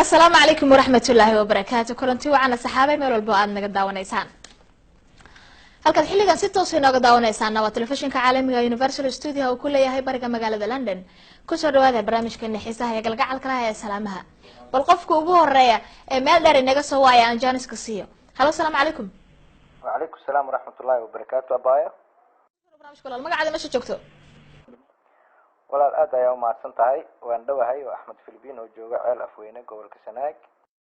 السلام عليكم ورحمة الله وبركاته. كلنتي وعنا صحابي ميل walbo aad naga daawanaysaan. halkaad xilligan si toos ah naga daawanaysaan waa telefishinka caalamiga Universal Studio oo ku leeyahay bariga magaalada London. ku soo dhawaada barnaamijkeena xiisaha iyo galgacalka laha ee salaamaha. bal qofka ugu horeeya ee meel dheer inaga soo waaya aan Janice ka siiyo. Hello, salaam calaykum. Wa calaykum salaam waraxmatullaahi wabarakaatu. Abaayo barnaamijka walaal magacaada meesha joogto. walaal aad ayaa u mahadsan tahay. waan dhawahay oo Axmed Filibin oo jooga ceel afweyne gobolka Sanaag.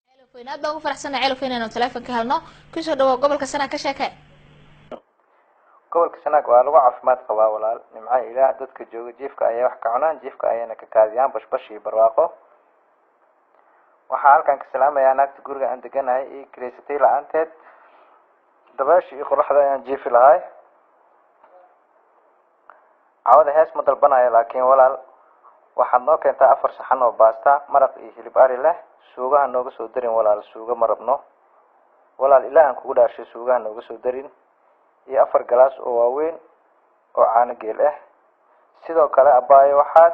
ceel afweyne aad baan ugu faraxsanahay ceel afweyne inaan telefoon ka helno. ku soo dhawaad gobolka Sanaag ka sheekay. gobolka Sanaag waa lagu caafimaad qabaa walaal. nimca ilaah dadka jooga jiifka ayaa wax ka cunaan, jiifka ayayna ka kaadiyaan bashbash iyo barwaaqo. waxaa halkan ka salaamayaa naagta guriga aan deganahay iyo kireysatay la'aanteed. dabaasha iyo qoraxda ayaan jiifi lahay. cawada hees ma dalbanayo laakiin walaal waxaad noo keentaa 4 saxan oo baasta maraq iyo hilib ari leh. suugaha nooga soo darin walaal, suuga ma rabno walaal. ilaahan kugu dhaashay suugaha nooga soo darin iyo 4 galaas oo waaweyn oo caano geel ah. sidoo kale abaayo waxaad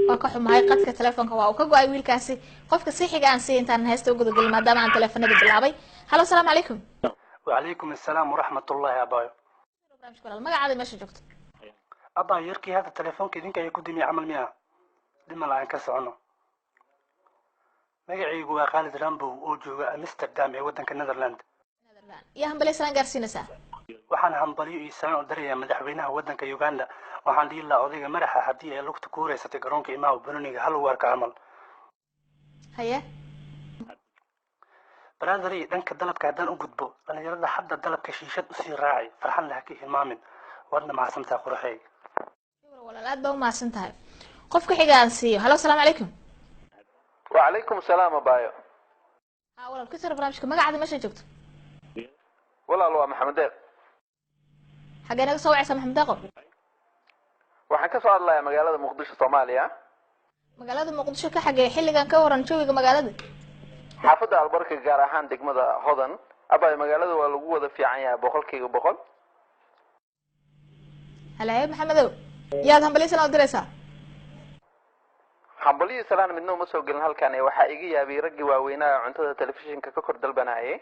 waa ka xumahay qadka telefoonka waa uu ka go'ay wiilkaasi. qofka si xiga aan si intaan heesta ugu gudagel maadaama aan telefoonada bilaabay. Hello, salaam calaykum. Wa calaykum asalaam waraxmatullaahi abaayo. barnaamijka walaal magacaada meesha joogto. abaa yarkii hada telefoonka idinka ay ku dimi camal miya dimal aan ka socono. magacaygu waa Khalid Rambo oo jooga Amsterdam ee wadanka Netherlands. yaa hambali islaan gaarsiinaysaa. waxaan hambaliyo isaan u darayaa madaxweynaha wadanka Uganda. waxaan dhihi lahaa odayga madaxa haddii ay lugta ku wareysatay garoonka Imaaw Benoniga hal warka camal. haye brother dhanka dalabka haddaan u gudbo dhalinyarada hadda dalabka shiishad u sii raacay farxan laha ka hilmaamin. warna mahadsantahay qurxay. walaal aad baa u mahadsan tahay. qofka xiga aan siiyo. Hello, salaam calaykum. wa calaykum salaam abaayo. walaal ku soo barnaamijka magacaada meesha joogto. walaal waa Maxamed Deeq. xagee naga soo wacaysaa Maxamed Deeq? waxaan ka soo hadlayaa magaalada Muqdisho, Soomaaliya. magaalada Muqdisho ka xagee xilligan ka waran joogiga magaalada. xaafadda Albarka gaar ahaan degmada Hodan. abaayo magaalada waa lagu wada fiican yahay 100% halaye Maxamedow yaad hambali islaan u diraysaa. hambaliyo salaan midna uma soo gelin halkan ee waxaa iga yaabay raggii waaweynaa cuntada telefishinka ka kor dalbanayay.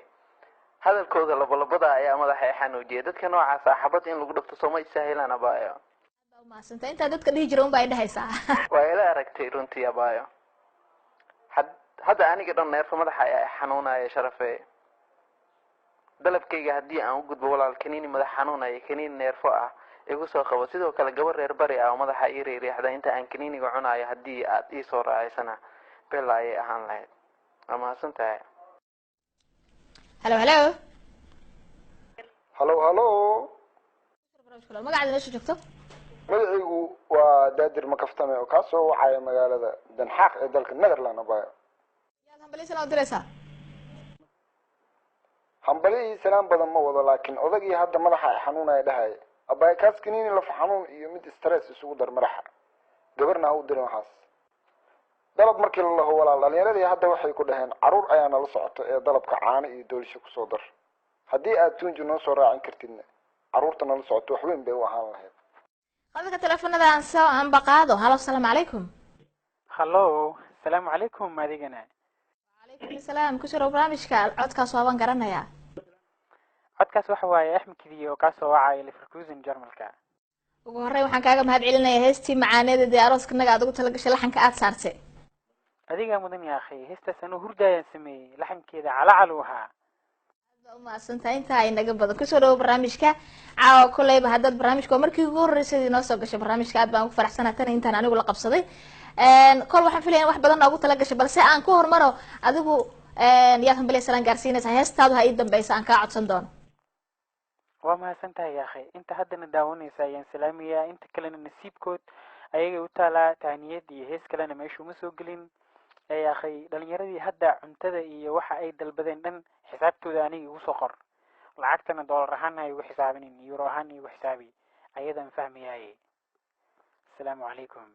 hadalkooda labalabada ayaa madaxa xanuujiyay. dadka noocaas ah xabad in lagu dhafto Soomaali sahlan abaayo. maasanta inta dadka dhihi jira un baa dhahaysaa. waa ila aragtay runtii abaayo. hadda aniga dhan neerfa madaxa ayaa xanuunaya Sharafee. dalabkayga haddii aan u gudbo walaal kaniini madax xanuunaya, kaniini neerfo ah igu soo qabo. sidoo kale gabar reer bari ah oo madaxa ii riixda inta aan kaniiniga cunayo haddii aad ii soo raacaysana bella ayay ahaan lahayd. waa mahadsantahay. hello hello. hallo hallo. magacaada meesha joogto. magacaygu waa Daadir Makaftame oo ka soo wacaya magaalada Den Haag ee dalka Netherlands abaayo. yaad hambali islaan u diraysaa. hambali salaam badan ma wado laakiin odagii hadda madaxa ay xanuunaya dhahay abaayo kaas kaniini laf xanuun iyo mid stress isugu dar madaxa. gabarna u dirin waxaas. dalab markii la laho walaal dhalinyaradii hadda waxay ku dhaheen caruur ayaa nala socoto ee dalabka caano iyo doolisho ku soo dar. haddii aad tuunji noo soo raacin kartidna caruurta nala socoto wax weyn bay u ahaan lahayd. qadka telefoonada aan soo ambaqaado. Hello, salaam calaykum. hallo salaamu calaykum adigana. calaykum salaam. ku soo barnaamijka codkaas waan garanayaa. codkaas waxa waaye Axmed Kidiyo oo ka soo wacay Leverkusen Jarmalka. ugu horreyn waxaan kaaga mahad celinayaa heestii macaaneed ee arooska naga aad ugu talagashay laxanka aad saartay. adiga mudan yaa akhi heestaas anu hurdayaan sameeyay laxankeeda calacal wahaa. ma santa inta ay naga badan ku soo dhaw barnaamijka caawa kulayba hadad barnaamijka markii ugu horeysay inoo soo gashay barnaamijka aad baan ugu faraxsanahay tan intaan anigu la qabsaday. kol waxaan filayaa wax badan ugu talagashay balse aan ku hormaro adigu yaad hambali islaan gaarsiinaysaa heestaadu ha ii dambaysa aan ka codsan doono. waa mahadsantahay yaa akhi inta haddana daawanaysa ayaan salaamayaa inta kalena nasiibkood ayaga u taalaa tahniyad iyo hees kalena meesha uma soo gelin. yaa akhi dhalinyaradii hadda cuntada iyo waxa ay dalbadeen dhan xisaabtooda aniga igu soo qor. lacagtana dollar ahaan ay ugu xisaabinin euro ahaan igu xisaabi ayadaan fahmayay. assalaamu calaykum.